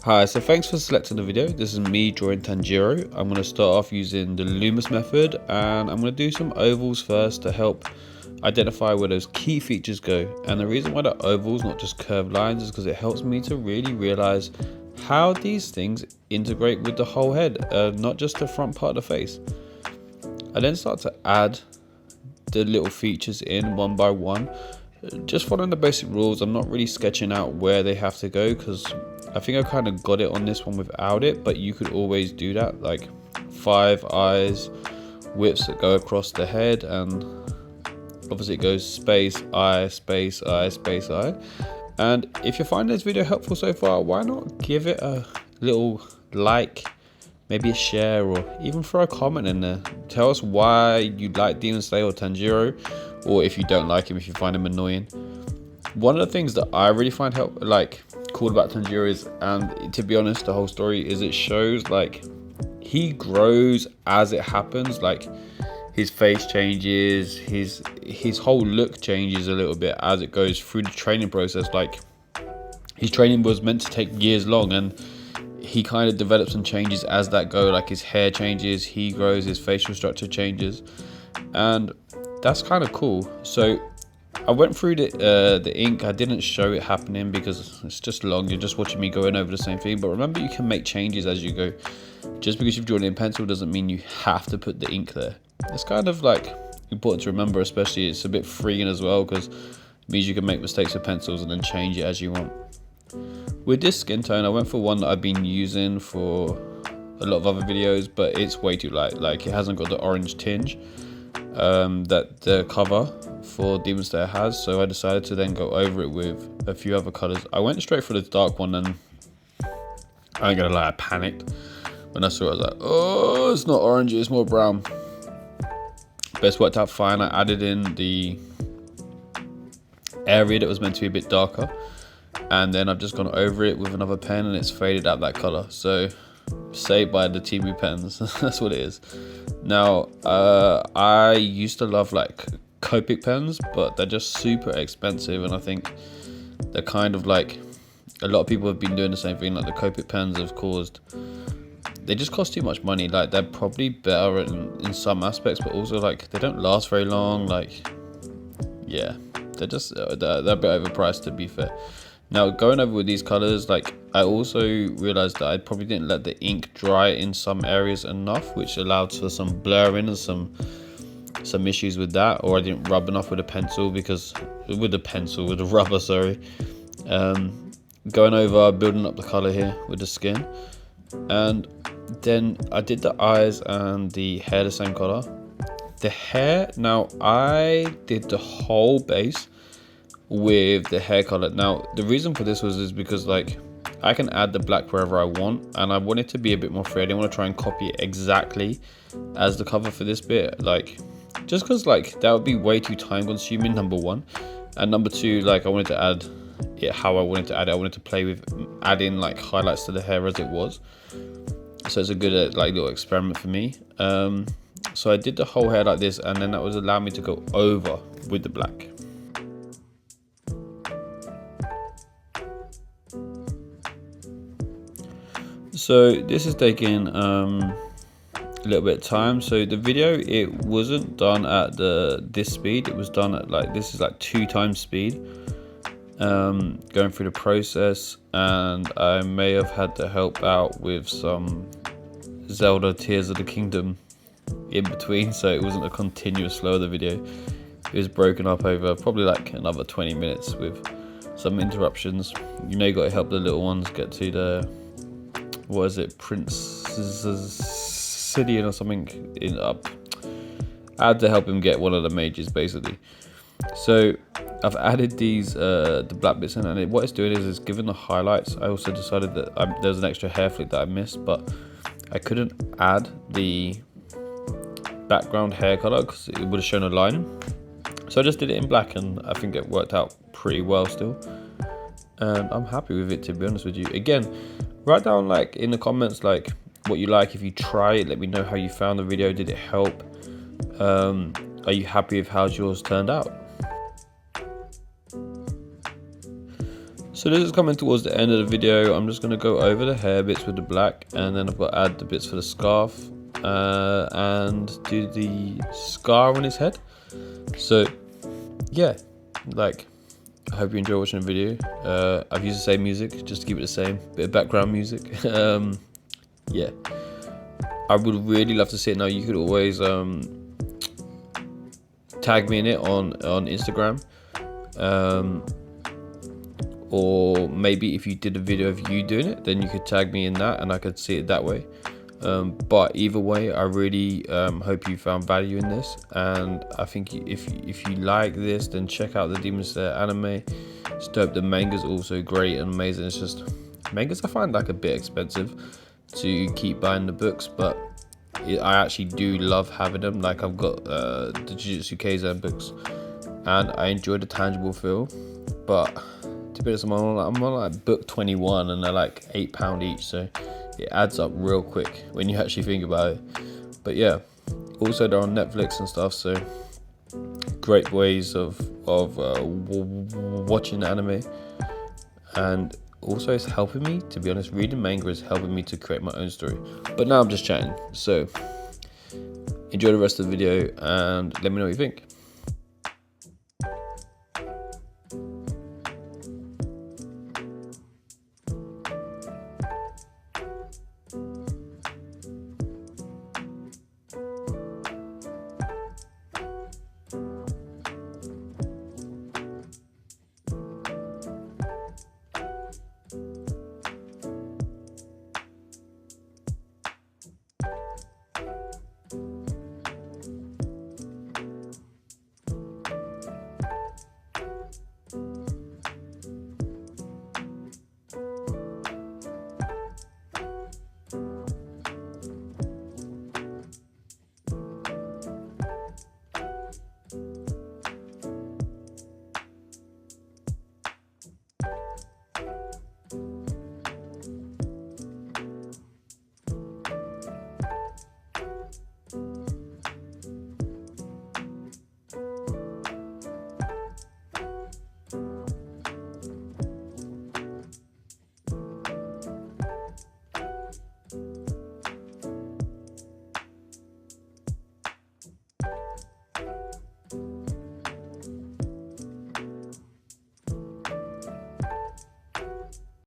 Hi, so thanks for selecting the video. This is me drawing Tanjiro. I'm going to start off using the Loomis method, and I'm going to do some ovals first to help identify where those key features go. And the reason why the ovals, not just curved lines, is because it helps me to really realize how these things integrate with the whole head, not just the front part of the face. I then start to add the little features in one by one, just following the basic rules. I'm not really sketching out where they have to go because I think I kind of got it on this one without it, but you could always do that, like 5 eyes, whips that go across the head, and obviously it goes space, eye, space, eye, space, eye. And if you're finding this video helpful so far, why not give it a little like, maybe a share, or even throw a comment in there. Tell us why you like Demon Slayer or Tanjiro, or if you don't like him, if you find him annoying. One of the things that I really find cool about Tanjiro is, and to be honest, the whole story is, it shows like he grows as it happens. Like his face changes, his whole look changes a little bit as it goes through the training process. Like his training was meant to take years long, and he kind of develops and changes as that go. Like his hair changes, he grows, his facial structure changes, and that's kind of cool. So I went through the ink. I didn't show it happening because it's just long. You're just watching me going over the same thing. But remember, you can make changes as you go. Just because you've drawn it in pencil doesn't mean you have to put the ink there. It's kind of like important to remember, especially it's a bit freeing as well, because it means you can make mistakes with pencils and then change it as you want. With this skin tone, I went for one that I've been using for a lot of other videos, but it's way too light. Like it hasn't got the orange tinge that the cover for Demon Slayer has, so I decided to then go over it with a few other colors. I went straight for the dark one, and I ain't gonna lie, I panicked when I saw it. I was like, oh, it's not orange, it's more brown. But it's worked out fine. I added in the area that was meant to be a bit darker, and then I've just gone over it with another pen, and it's faded out that color. So saved by the Timu pens. That's what it is. Now I used to love like Copic pens, but they're just super expensive, and I think they're kind of like, a lot of people have been doing the same thing. Like the Copic pens have caused, they just cost too much money. Like they're probably better in some aspects, but also like they don't last very long. Like yeah, they're just they're a bit overpriced, to be fair. Now going over with these colors, like I also realized that I probably didn't let the ink dry in some areas enough, which allowed for some blurring and some issues with that. Or I didn't rub enough with the pencil, because with the rubber, sorry. Going over, building up the color here with the skin, and then I did the eyes and the hair the same color. The hair, now I did the whole base with the hair color. Now the reason for this is because like I can add the black wherever I want, and I want it to be a bit more free. I didn't want to try and copy it exactly as the cover for this bit, like just because like that would be way too time consuming, number one, and number two, like I wanted to add it how I wanted to add it. I wanted to play with adding like highlights to the hair as it was, so it's a good like little experiment for me. So I did the whole hair like this, and then that was allowed me to go over with the black. So this is taking a little bit of time. So the video, it wasn't done at this speed. It was done at like, this is like 2 times speed, going through the process, and I may have had to help out with some Zelda Tears of the Kingdom in between, so it wasn't a continuous flow of the video. It was broken up over probably like another 20 minutes with some interruptions. You know, you got to help the little ones get to the, what is it, Prince's City or something in up. I had to help him get one of the mages basically. So I've added these the black bits in, and what it's doing is given the highlights. I also decided that there's an extra hair flick that I missed, but I couldn't add the background hair color because it would have shown a line. So I just did it in black, and I think it worked out pretty well still. And I'm happy with it, to be honest with you. Again, write down like in the comments like what you like. If you try it, let me know how you found the video. Did it help? Are you happy with how yours turned out? So this is coming towards the end of the video. I'm just going to go over the hair bits with the black, and then I've got to add the bits for the scarf and do the scar on his head. So yeah, like, I hope you enjoy watching the video. I've used the same music just to keep it the same, bit of background music. Yeah, I would really love to see it. Now you could always tag me in it on Instagram, or maybe if you did a video of you doing it, then you could tag me in that and I could see it that way. But either way, I really hope you found value in this, and I think if you like this, then check out the Demon Slayer anime. It's dope. The manga's also great and amazing. It's just mangas I find like a bit expensive to keep buying the books, but I actually do love having them. Like, I've got the Jujutsu Kaisen books, and I enjoy the tangible feel. But to be honest, I'm on like book 21, and they're like £8 each, so it adds up real quick when you actually think about it. But yeah, also they're on Netflix and stuff, so great ways of watching anime. And also it's helping me, to be honest, reading manga is helping me to create my own story. But now I'm just chatting, so enjoy the rest of the video and let me know what you think.